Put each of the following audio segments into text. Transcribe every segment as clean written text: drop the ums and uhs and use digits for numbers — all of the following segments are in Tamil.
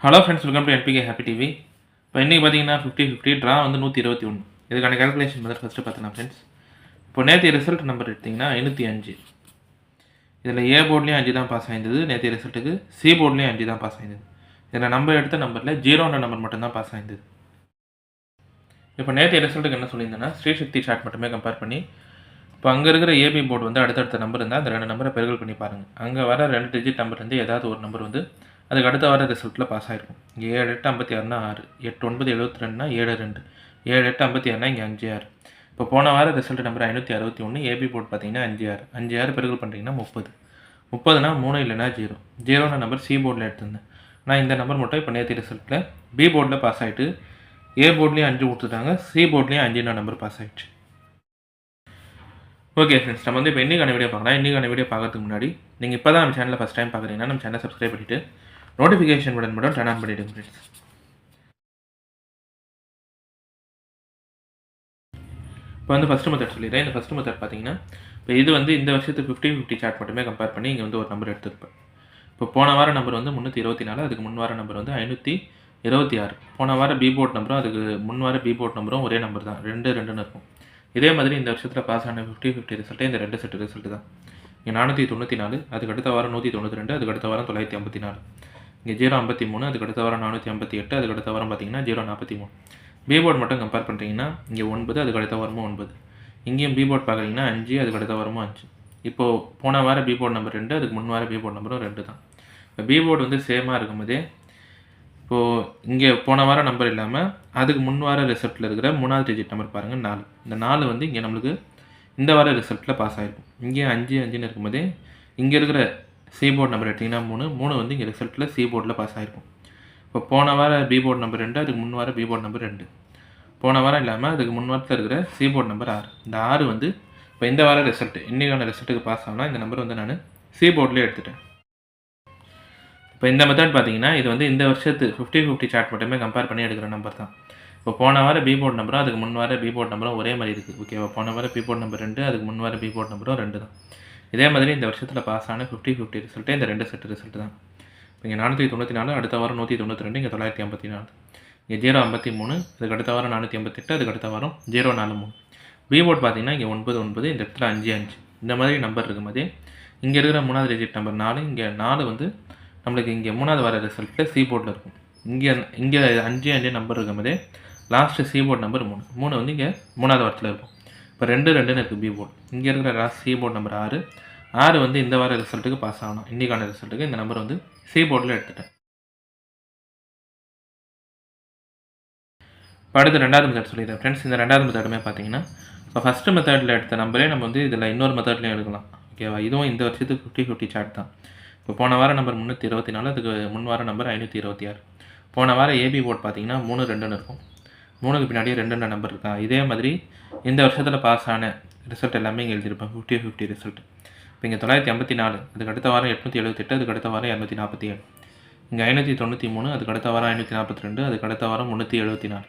Hello friends, welcome to NPK happy TV. இப்போ இன்றைக்கி பார்த்தீங்கன்னா 50-50 ட்ரா வந்து 121. இதுக்கான கேல்குலேஷன் முதல்ல ஃபஸ்ட்டு பார்த்தலாம் ஃப்ரெண்ட்ஸ். இப்போ நேற்று ரிசல்ட் நம்பர் எடுத்திங்கன்னா 505. இதில் ஏ போர்ட்லேயும் 5 தான் பாஸ் ஆயிருந்தது. நேற்று ரிசல்ட்டுக்கு சி போர்ட்லேயும் 5 தான் பாஸ் ஆயிருந்தது. இதில் நம்ம எடுத்த நம்பரில் 0ன்ற நம்பர் மட்டும்தான் பாஸ் ஆயிருந்தது. இப்போ நேற்று ரிசல்ட்டுக்கு என்ன சொல்லியிருந்தேன்னா ஸ்ரீசக்தி சார்ட் மட்டுமே கம்பேர் பண்ணி இப்போ அங்கே இருக்கிற ஏபி போர்டு வந்து அடுத்தடுத்த நம்பர் இருந்தால் அந்த 2 நம்பரை பெருகல் பண்ணி பாருங்கள். அங்கே வர 2 டிஜிட் நம்பர் வந்து ஏதாவது ஒரு நம்பர் வந்து அதுக்கு அடுத்த வர ரிசல்ட்டில் பாஸ் ஆகிருக்கும். இங்கே 7 8 56னா 6, 8 9 72னா 7 2, 7 8 56னா இங்கே 5 6. இப்போ போன வார ரிசல்ட் நம்பர் 561. ஏபி போர்டு பார்த்தீங்கன்னா 5 6, 5 6 பெருகல் பண்ணுறீங்கன்னா 30. 30னா 3 இல்லைனா 0. 0ன நம்பர் சி போர்டில் எடுத்திருந்தேன். நான் இந்த நம்பர் மட்டும் இப்போ நேற்று ரிசல்ட்டில் பி போர்டில் பாஸ் ஆகிட்டு ஏ போர்ட்லேயும் 5 கொடுத்துட்டாங்க, சி போர்ட்லேயும் 5ன்ற நம்பர் பாஸ் ஆகிடுச்சு. ஓகே ஃப்ரெண்ட்ஸ், நம்ம வந்து இப்போ இன்றைக்கான வீடியோ பார்க்கலாம். இன்றைக்கான வீடியோ பார்க்கறதுக்கு முன்னாடி நீங்கள் இப்போ தான் நம்ம சேனலில் ஃபஸ்ட் டைம் பார்க்குறீங்கன்னா நம்ம சேனலை சப்ஸ்கிரைப் பண்ணிவிட்டு நோட்டிஃபிகேஷன் பட்டன் மட்டும் டர்ன் ஆன் பண்ணிவிடுங்க ஃப்ரெண்ட்ஸ். இப்போ வந்து ஃபஸ்ட்டு மெத்தட் சொல்லிடுறேன். இந்த ஃபஸ்ட்டு மெத்தட் பார்த்தீங்கன்னா இப்போ இது வந்து இந்த வருஷத்துக்கு 50-50 சார்ட் மட்டுமே கம்பேர் பண்ணி இங்கே வந்து ஒரு நம்பர் எடுத்துருப்பேன். இப்போ போன வார நம்பர் வந்து 324, அதுக்கு முன் வார நம்பர் வந்து 526. போன வார பி போர்ட் நம்பரும் அதுக்கு முன் வார பி போர்ட் நம்பரும் ஒரே நம்பர் தான், 2 2ன்னு இருக்கும். இதே மாதிரி இந்த வருஷத்தில் பாஸ் ஆன 50-50 ரிசல்ட்டே இந்த 2 செட் ரிசல்ட்டு தான். இங்கே 494, அதுக்கு அடுத்த வாரம் 192, அதுக்கு அடுத்த வாரம் 954. இங்கே 053, அதுக்கு அடுத்த வாரம் 458, அதுக்கு அடுத்த வாரம் பார்த்தீங்கன்னா 043. பி போர்ட் மட்டும் கம்பேர் பண்ணுறீங்கன்னா இங்கே 9, அதுக்கு அடுத்த வாரமும் 9. இங்கேயும் பி போர்ட் பார்க்குறீங்கன்னா 5, அதுக்கு அடுத்த வாரமும் 5. இப்போது போன வார பி போர்ட் நம்பர் 2, அதுக்கு முன் வார பி போர்ட் நம்பரும் 2 தான். இப்போ பி போர்டு வந்து சேமாக இருக்கும்போதே இப்போது இங்கே போன வாரம் நம்பர் இல்லாமல் அதுக்கு முன் வார ரிசல்ட்டில் இருக்கிற 3வது டிஜிட் நம்பர் பாருங்கள் 4. இந்த 4 வந்து இங்கே நம்மளுக்கு இந்த வார ரிசல்ட்டில் பாஸ் ஆகிருக்கும். இங்கே 5 5ன்னு இருக்கும்போதே இங்கே இருக்கிற சி போர்டு நம்பர் எடுத்திங்கன்னா 3 வந்து இங்கே ரிசல்ட்டில் சி போர்டில் பாஸ் ஆகிருக்கும். இப்போ போன வார பி போர்டு நம்பர் 2, அதுக்கு முன் வார பி போர்டு நம்பர் 2. போன வாரம் இல்லாமல் அதுக்கு முன் வாரத்தில் இருக்கிற சி போர்டு நம்பர் 6. இந்த 6 வந்து இப்போ இந்த வார ரிசல்ட்டு இன்றைக்கான ரிசல்ட்டுக்கு பாஸ் ஆனால் இந்த நம்பர் வந்து நான் சி போர்ட்லேயே எடுத்துட்டேன். இப்போ இந்த மெத்தட் பார்த்தீங்கன்னா இது வந்து இந்த வருஷத்து 50-50 சார்ட் மட்டுமே கம்பேர் பண்ணி எடுக்கிற நம்பர் தான். இப்போ போன வார பி போர்ட் நம்பரும் அதுக்கு முன் வார பி போர்ட் நம்பரும் ஒரே மாதிரி இருக்குது. ஓகேவா? போன வார பி போர்ட் நம்பர் 2, அதுக்கு முன் வார பி போர்ட் நம்பரும் 2 தான். இதே மாதிரி இந்த வருஷத்தில் பாஸ் ஆன 50-50 ரிசல்ட்டே இந்த 2 செட் ரிசல்ட் தான். இப்போ இங்கே 494, அடுத்த வாரம் 192, இங்கே 954. இங்கே 053, அதுக்கு அடுத்த வாரம் 488, அதுக்கு அடுத்த வாரம் 043. பி போர்ட் பார்த்தீங்கன்னா இங்கே 9 9, இந்த இடத்துல 5 5. இந்த மாதிரி நம்பர் இருக்கும்போதே இங்கே இருக்கிற 3வது டிஜிட் நம்பர் 4, இங்கே 4 வந்து நம்மளுக்கு இங்கே 3வது வர ரிசல்ட்டில் சி போர்டில் இருக்கும். இங்கே 5 5 நம்பர் இருக்கும்போதே லாஸ்ட்டு சி போர்ட் நம்பர் 3 வந்து இங்கே 3வது வாரத்தில் இருக்கும். இப்போ 2 2ன்னு இருக்குது பி போர்டு. இங்கே இருக்கிற லாஸ்ட் சி போர்ட் நம்பர் 6 வந்து இந்த வார ரிசல்ட்டுக்கு பாஸ் ஆகணும். இன்றைக்கான ரிசல்ட்டுக்கு இந்த நம்பர் வந்து சி போர்டில் எடுத்துட்டேன். இப்போ அடுத்து 2வது மெத்தட் சொல்லிடுறேன் ஃப்ரெண்ட்ஸ். இந்த 2வது மெத்தடுமே பார்த்தீங்கன்னா இப்போ ஃபஸ்ட்டு மெத்தடில் எடுத்த நம்பரே நம்ம வந்து இதில் இன்னொரு மெத்தட்லையும் எடுக்கலாம். ஓகேவா? இதுவும் இந்த வருஷத்துக்கு 50-50 சார்ட் தான். இப்போ போன வார நம்பர் 324, அதுக்கு முன் வார நம்பர் 526. போன வாரம் ஏபி போர்ட் பார்த்தீங்கன்னா 3 2ன்னு இருக்கும். 3க்கு பின்னாடியே 2ன்ற நம்பர் இருக்கா. இதே மாதிரி இந்த வருஷத்தில் பாஸ் ஆன ரிசல்ட் எல்லாமே இங்கே எழுதியிருப்பேன் 50-50 ரிசல்ட். இப்போ இங்கே 954, அதுக்கு அடுத்த வாரம் 878, அதுக்கு அடுத்த வாரம் 247. இங்கே 593, அதுக்கு அடுத்த வாரம் 542, அதுக்கு அடுத்த வாரம் 374.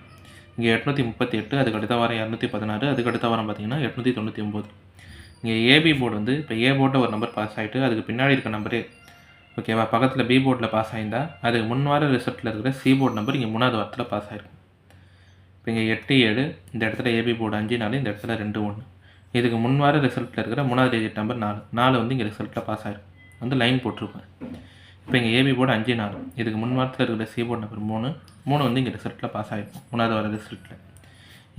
இங்கே 838, அதுக்கு அடுத்த வாரம் 216, அதுக்கு அடுத்த வாரம் பார்த்தீங்கன்னா 899. இங்கே ஏபி போர்டு வந்து இப்போ ஏ போர்ட்டில் ஒரு நம்பர் பாஸ் ஆகிட்டு அதுக்கு பின்னாடி இருக்க நம்பரே ஓகேவா பக்கத்தில் பி போர்டில் பாஸ் ஆகியிருந்தால் அதுக்கு முன் வார ரிசல்ட்டில் இருக்கிற சி போர்டு நம்பர் இங்கே 3வது வாரத்தில் பாஸ் ஆகிருக்கும். இப்போ இங்கே 8 7, இந்த இடத்துல ஏபி போர்டு 5 4, இந்த இடத்துல 2 1. இதுக்கு முன் வார ரிசல்ட்டில் இருக்கிற 3வது டிஜிட் நம்பர் 4 வந்து இங்கே ரிசல்ட்டில் பாஸ் ஆகிருக்கும். வந்து லைன் போட்டிருப்பேன். இப்போ இங்கே ஏபி போர்டு 5 4, இதுக்கு முன் வாரத்தில் இருக்கிற சி போர்டு நம்பர் 3 வந்து இங்கே ரிசல்ட்டில் பாஸ் ஆகிருக்கும் 3வது வார ரிசல்ட்டில்.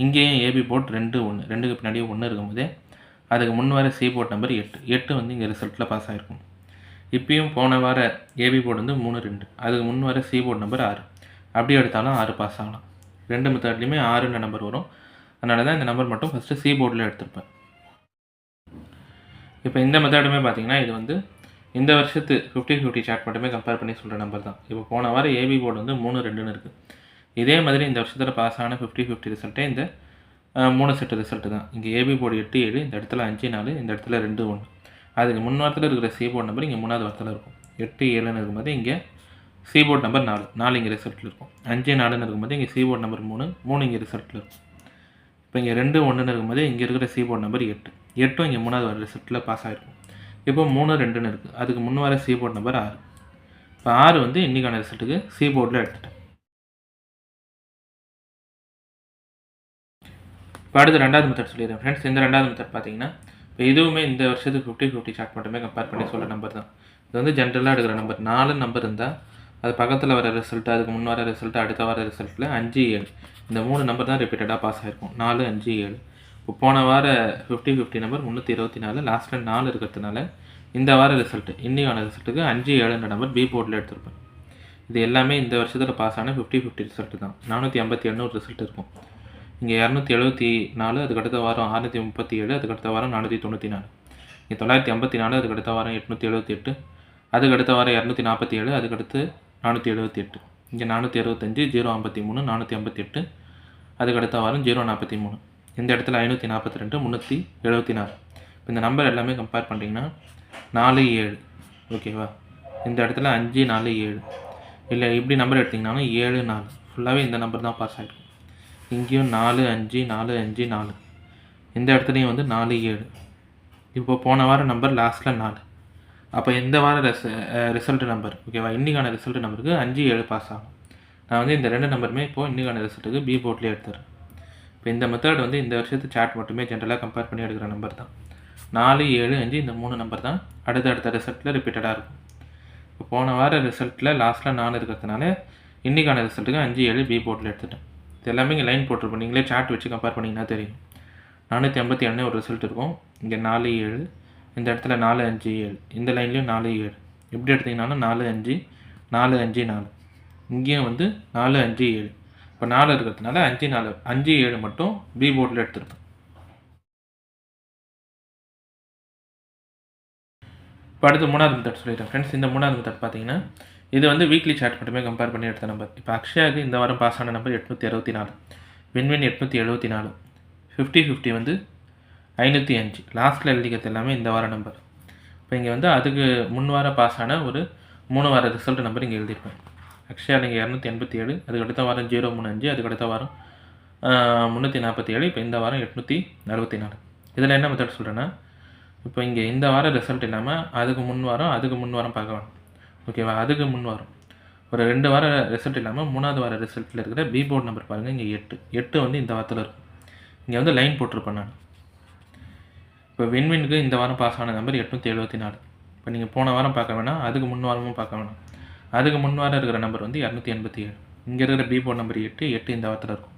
இங்கேயும் ஏபி போர்டு 2 1, 2க்கு பின்னாடியே 1 இருக்கும்போதே அதுக்கு முன் வார சி போர்ட் நம்பர் 8 வந்து இங்கே ரிசல்ட்டில் பாஸ் ஆகிருக்கும். இப்பயும் போன வார ஏபி போர்டு வந்து 3 2, அதுக்கு முன் வார சி போர்ட் நம்பர் 6. அப்படி எடுத்தாலும் 6 பாஸ் ஆகலாம். 2 மெத்தட்லையுமே 6ன்ற நம்பர் வரும். அதனால தான் இந்த நம்பர் மட்டும் ஃபஸ்ட்டு சி போர்டில் எடுத்திருப்பேன். இப்போ இந்த மெத்தடுமே பார்த்தீங்கன்னா இது வந்து இந்த வருஷத்து 50-50 சார்ட் மட்டுமே கம்பேர் பண்ணி சொல்கிற நம்பர் தான். இப்போ போன வார ஏபி போர்டு வந்து 3 2ன்னு இருக்குது. இதே மாதிரி இந்த வருஷத்தில் பாஸ் ஆன 50-50 ரிசல்ட்டே இந்த 3 செட்டு ரிசல்ட்டு தான். இங்கே ஏபி போர்டு 8 7, இந்த இடத்துல 5 4, இந்த இடத்துல 2 1. அதுக்கு முன் வாரத்தில் இருக்கிற சி போர்ட் நம்பர் இங்கே 3வது வாரத்தில் இருக்கும். 8 7ன்னு இருக்கும்போது இங்கே சி போர்ட் நம்பர் 4 இங்கே ரிசல்ட்டில் இருக்கும். 5 4ன்னு இருக்கும்போது இங்கே சி போர்ட் நம்பர் 3 இங்கே ரிசல்ட்டில் இருக்கும். இப்போ இங்கே 2 1ன்னு இருக்கும்போது இங்கே இருக்கிற சி போர்ட் நம்பர் 8 இங்கே 3வது வார ரிசல்ட்டில் பாஸ் ஆகிருக்கும். இப்போ 3 2ன்னு இருக்குது. அதுக்கு முன் வார சி போர்ட் நம்பர் 6. இப்போ 6 வந்து இன்றைக்கான ரிசல்ட்டுக்கு சி போர்டில் எடுத்துட்டேன். இப்போ அடுத்து 2வது மெத்தட் சொல்லிடுறேன் ஃப்ரெண்ட்ஸ். இந்த 2வது மெத்தட் பார்த்தீங்கன்னா இப்போ இதுவுமே இந்த வருஷத்துக்கு 50-50 சார்ட் மட்டுமே கம்பேர் பண்ணி சொல்கிற நம்பர் தான். இது வந்து ஜென்ரலாக எடுக்கிற நம்பர். 4 நம்பர் இருந்தால் அது பக்கத்தில் வர ரிசல்ட்டு, அதுக்கு முன் வர ரிசல்ட்டு, அடுத்த வர ரிசல்ட்டில் 5, 7 இந்த 3 நம்பர் தான் ரிப்பீட்டடாக பாஸ் ஆகிருக்கும். 4, 5, 7. இப்போ போன வார 50-50 நம்பர் 324, லாஸ்ட்டில் 4 இருக்கிறதுனால இந்த வார ரிசல்ட்டு இன்றைக்கான ரிசல்ட்டுக்கு 5, 7 நம்பர் பி போர்டில் எடுத்திருப்பேன். இது எல்லாமே இந்த வருஷத்தில் பாஸ் ஆன 50-50 ரிசல்ட்டு தான். 457 ஒரு ரிசல்ட் இருக்கும். இங்கே 274, அதுக்கடுத்த வாரம் 637, அதுக்கடுத்த வாரம் 494, இங்கே 954, அதுக்கடுத்த வாரம் 878, அதுக்கடுத்த வாரம் 247, அதுக்கடுத்து 478, இங்கே 465, 053, 458, அதுக்கடுத்த வாரம் 043, இந்த இடத்துல 542, 374. இப்போ இந்த நம்பர் எல்லாமே கம்பேர் பண்ணிட்டீங்கன்னா 4, 7 ஓகேவா. இந்த இடத்துல 5, 4, 7 இல்லை இப்படி நம்பர் எடுத்திங்கனாலும் 7, 4 ஃபுல்லாகவே இந்த நம்பர் தான் பாஸ் ஆகிருக்கும். இங்கேயும் 4, 5, 4, 5, 4 இந்த இடத்துலையும் வந்து 4, 7. இப்போ போன வார நம்பர் லாஸ்ட்டில் 4. அப்போ இந்த வார ரிசல்ட் நம்பர் ஓகேவா, இன்றைக்கான ரிசல்ட் நம்பருக்கு 5, 7 பாஸ் ஆகும். நான் வந்து இந்த 2 நம்பருமே இப்போது இன்றைக்கான ரிசல்ட்டுக்கு பி போர்ட்லேயே எடுத்துறேன். இப்போ இந்த மெத்தட் வந்து இந்த வருஷத்து சார்ட் மட்டுமே ஜென்ரலாக கம்பேர் பண்ணி எடுக்கிற நம்பர் தான். 4, 7, 5 இந்த 3 நம்பர் தான் அடுத்த ரிசல்ட்டில் ரிப்பீட்டடாக இருக்கும். இப்போ போன வார ரிசல்ட்டில் லாஸ்ட்டில் 4 இருக்கிறதுனால இன்றைக்கான ரிசல்ட்டுக்கு 5, 7 பி போர்ட்டில் எடுத்துட்டேன். இது எல்லாமே இங்கே லைன் போட்டிருப்போம். நீங்களே சார்ட் வச்சு கம்பேர் பண்ணிங்கன்னா தெரியும். 457 ஒரு ரிசல்ட் இருக்கும். இங்கே 4, 7, இந்த இடத்துல 4, 5, 7, இந்த லைன்லேயும் 4, 7 எப்படி எடுத்திங்கனாலும் 4, 5, 4, 5, 4 இங்கேயும் வந்து 4, 5, 7. இப்போ 4 இருக்கிறதுனால 5, 4, 5, 7 மட்டும் பி போர்டில் எடுத்துருப்பேன். இப்போ அடுத்து 3வது மெத்தட் சொல்லிட்டேன் ஃப்ரெண்ட்ஸ். இந்த 3வது மெத்தட் பார்த்தீங்கன்னா இது வந்து வீக்லி சார்ட் மட்டுமே கம்பேர் பண்ணி எடுத்த நம்பர். இப்போ அக்ஷயாவுக்கு இந்த வாரம் பாஸ் ஆன நம்பர் 864, வின்வின் 874, 50-50 வந்து 505, லாஸ்ட்டில் எழுதிக்கிறது எல்லாமே இந்த வார நம்பர். இப்போ இங்கே வந்து அதுக்கு முன் வார பாஸ் ஆன ஒரு 3 வார ரிசல்ட் நம்பர் இங்கே எழுதியிருப்பேன். அக்ஷயாவில் இங்கே 287, அதுக்கு அடுத்த வாரம் 035, அதுக்கு அடுத்த வாரம் 347, இப்போ இந்த வாரம் 864. இதில் என்ன மெத்தட் சொல்கிறேன்னா, இப்போ இங்கே இந்த வார ரிசல்ட் இல்லாமல் அதுக்கு முன் வாரம் பார்க்க வேணும் ஓகேவா. அதுக்கு முன் வாரம் ஒரு 2 வார ரிசல்ட் இல்லாமல் 3வது வார ரிசல்ட்டில் இருக்கிற பி போர்டு நம்பர் பாருங்கள். இங்கே 8 வந்து இந்த வாரத்தில் இருக்கும். இங்கே வந்து லைன் போட்டிருப்பேன் நான். இப்போ வின்வினுக்கு இந்த வாரம் பாஸ் ஆன நம்பர் 874. இப்போ நீங்கள் போன வாரம் பார்க்க வேணாம், அதுக்கு முன் வாரமும் பார்க்க வேணாம். அதுக்கு முன் வாரம் இருக்கிற நம்பர் வந்து 287. இங்கே இருக்கிற பி போர்டு நம்பர் 8 இந்த வாரத்தில் இருக்கும்.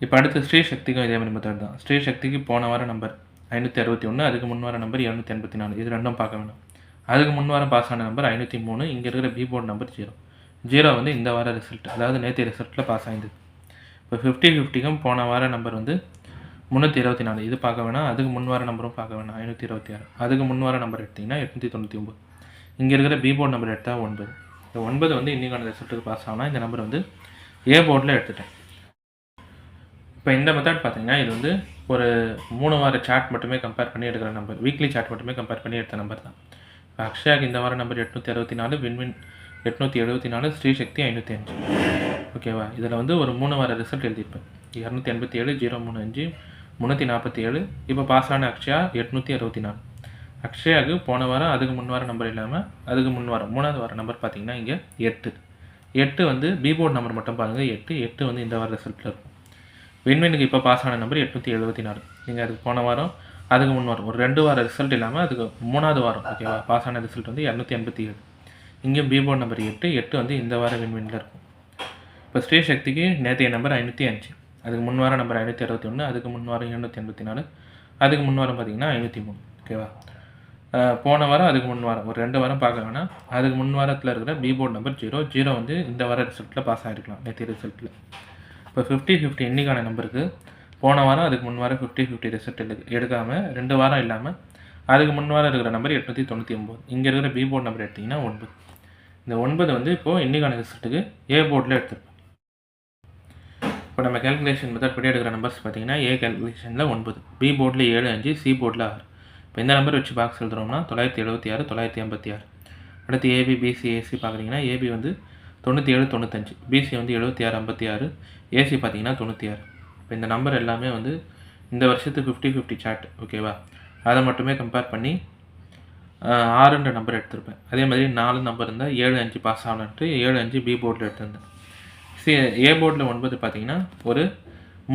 இப்போ அடுத்து ஸ்ரீ சக்திக்கும் இதே மாதிரி மெத்தட் தான். ஸ்ரீ சக்திக்கு போன வாரம் நம்பர் 561, அதுக்கு முன் வார நம்பர் 284, இது ரெண்டும் பார்க்க வேணும். அதுக்கு முன் வாரம் பாஸ் ஆன நம்பர் 503, இங்கே இருக்கிற பி போர்டு நம்பர் 0 வந்து இந்த வார ரிசல்ட், அதாவது நேற்று ரிசல்ட்டில் பாஸ் ஆகிடுது. இப்போ 50-50க்கும் போன வார நம்பர் வந்து 324, இது பார்க்க வேணாம். அதுக்கு முன் வார நம்பரும் பார்க்க வேணாம், 526. அதுக்கு முன் வார நம்பர் எடுத்திங்கன்னா 899. இங்கே இருக்கிற பி போர்டு நம்பர் எடுத்தால் 9. இந்த 9 வந்து இன்றைக்கான ரிசல்ட்டுக்கு பாஸ் ஆனால் இந்த நம்பர் வந்து ஏ போர்டில் எடுத்துட்டேன். இப்போ இந்த மெத்தட் பார்த்தீங்கன்னா இது வந்து ஒரு 3 வார சார்ட் மட்டுமே கம்பேர் பண்ணி எடுக்கிற நம்பர், வீக்லி சார்ட் மட்டுமே கம்பேர் பண்ணி எடுத்த நம்பர் தான். இப்போ அக்ஷயாக்கு இந்த வார நம்பர் 864, வின்வின் 874, ஸ்ரீசக்தி 505 ஓகேவா. இதில் வந்து ஒரு 3 வார ரிசல்ட் எழுதியிருப்பேன். 287, 035, 347. இப்போ பாஸ் ஆன அக்ஷயா 864. அக்ஷயாவுக்கு போன வாரம் அதுக்கு முன் வார நம்பர் இல்லாமல் அதுக்கு முன் வாரம் 3வது வார நம்பர் பார்த்தீங்கன்னா இங்கே 8 வந்து பி போர்டு நம்பர் மட்டும் பாருங்கள். 8 வந்து இந்த வார ரிசல்ட்டில் இருக்கும். வின்வினுக்கு இப்போ பாஸ் ஆன நம்பர் 874. நீங்கள் அதுக்கு போன வாரம் அதுக்கு முன் வாரம் ஒரு 2 வார ரிசல்ட் இல்லாமல் அதுக்கு 3வது வாரம் ஓகேவா பாஸ் ஆன ரிசல்ட் வந்து 287. இங்கேயும் பி போர்டு நம்பர் 8 வந்து இந்த வாரம் வின்வினில் இருக்கும். இப்போ ஸ்ரீ சக்திக்கு நேற்றைய நம்பர் 505, அதுக்கு முன் வாரம் நம்பர் 561, அதுக்கு முன் வாரம் 284, அதுக்கு முன் வாரம் பார்த்தீங்கன்னா 503 ஓகேவா. போன வாரம் அதுக்கு முன் வாரம் ஒரு 2 வாரம் பார்க்க வேணாம். அதுக்கு முன் வாரத்தில் இருக்கிற பி போர்டு நம்பர் 0 வந்து இந்த வார ரிசல்ட்டில் பாஸ் ஆகிருக்கலாம் நேற்றைய ரிசல்ட்டில். இப்போ 50-50 இன்றைக்கான நம்பருக்கு போன வாரம் அதுக்கு முன் வாரம் 50-50 ரிசல்ட் எடுக்காமல் 2 வாரம் இல்லாமல் அதுக்கு முன் வாரம் இருக்கிற நம்பர் 899. இங்கே இருக்கிற பி போர்டு நம்பர் எடுத்திங்கன்னா 9. இந்த 9 வந்து இப்போது இன்றைக்கான ரிசல்ட்டுக்கு ஏ போர்டில் எடுத்துருப்போம். இப்போ நம்ம கேல்குலேஷன் மெத்தட் படி எடுக்கிற நம்பர்ஸ் பார்த்தீங்கன்னா ஏ கேல்குலேஷனில் 9, பி போர்டில் 7, 5, சி போர்டில் 6. இப்போ இந்த நம்பர் வச்சு பாக்ஸ் எழுதுறோம்னா 976, 986. அடுத்து ஏபி, பிசி, ஏசி பார்க்குறீங்கன்னா ஏபி வந்து 97, 95, பிசி வந்து 76, 56, ஏசி பார்த்தீங்கன்னா 96. இப்போ இந்த நம்பர் எல்லாமே வந்து இந்த வருஷத்துக்கு 50-50 சார்ட் ஓகேவா. அதை மட்டுமே கம்பேர் பண்ணி 6ன்ற நம்பர் எடுத்திருப்பேன். அதே மாதிரி 4 நம்பர் இருந்தால் 7 5 பாஸ் ஆகலான்ட்டு 7 5 பி போர்டில் எடுத்திருந்தேன். ஏ போர்டில் 9 பார்த்தீங்கன்னா ஒரு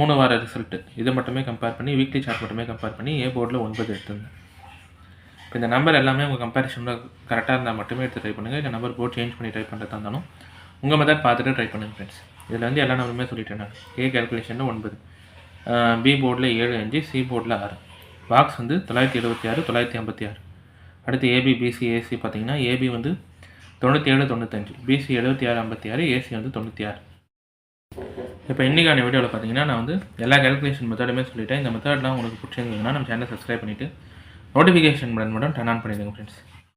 3 வார ரிசல்ட்டு. இதை மட்டுமே கம்பேர் பண்ணி வீக்லி சார்ட் மட்டுமே கம்பேர் பண்ணி ஏ போர்டில் 9 எடுத்திருந்தேன். இப்போ இந்த நம்பர் எல்லாமே உங்கள் கம்பேரிஷனில் கரெக்டாக இருந்தால் மட்டுமே எடுத்து ட்ரை பண்ணுங்கள். இந்த நம்பர் போர்ட் சேஞ்ச் பண்ணி ட்ரை பண்ணுறதா இருந்தாலும் உங்கள் மெத்தட் பார்த்துட்டு ட்ரை பண்ணுங்கள் ஃப்ரெண்ட்ஸ். இதில் வந்து எல்லா நம்பருமே சொல்லிட்டேன் நான். ஏ கேல்குலேஷனில் 9, பி போர்டில் 7 5, சி போர்டில் 6, பாக்ஸ் வந்து 976 956. அடுத்து ஏபி பிசி ஏசி பார்த்தீங்கன்னா ஏபி வந்து 97 95, பிசி 76 56, ஏசி வந்து 96. இப்போ இன்றைக்கான வீடியோவில் பார்த்தீங்கன்னா நான் வந்து எல்லா கேல்குலேஷன் மெத்தடுமே சொல்லிட்டேன். இந்த மெத்தட்லாம் உங்களுக்கு பிடிச்சிருந்தீங்கன்னா நம்ம சேனலை சப்ஸ்கிரைப் பண்ணிவிட்டு நோட்டிஃபிகேஷன் பட்டன் மட்டும் டர்ன் ஆன் பண்ணிடுங்க ஃப்ரெண்ட்ஸ்.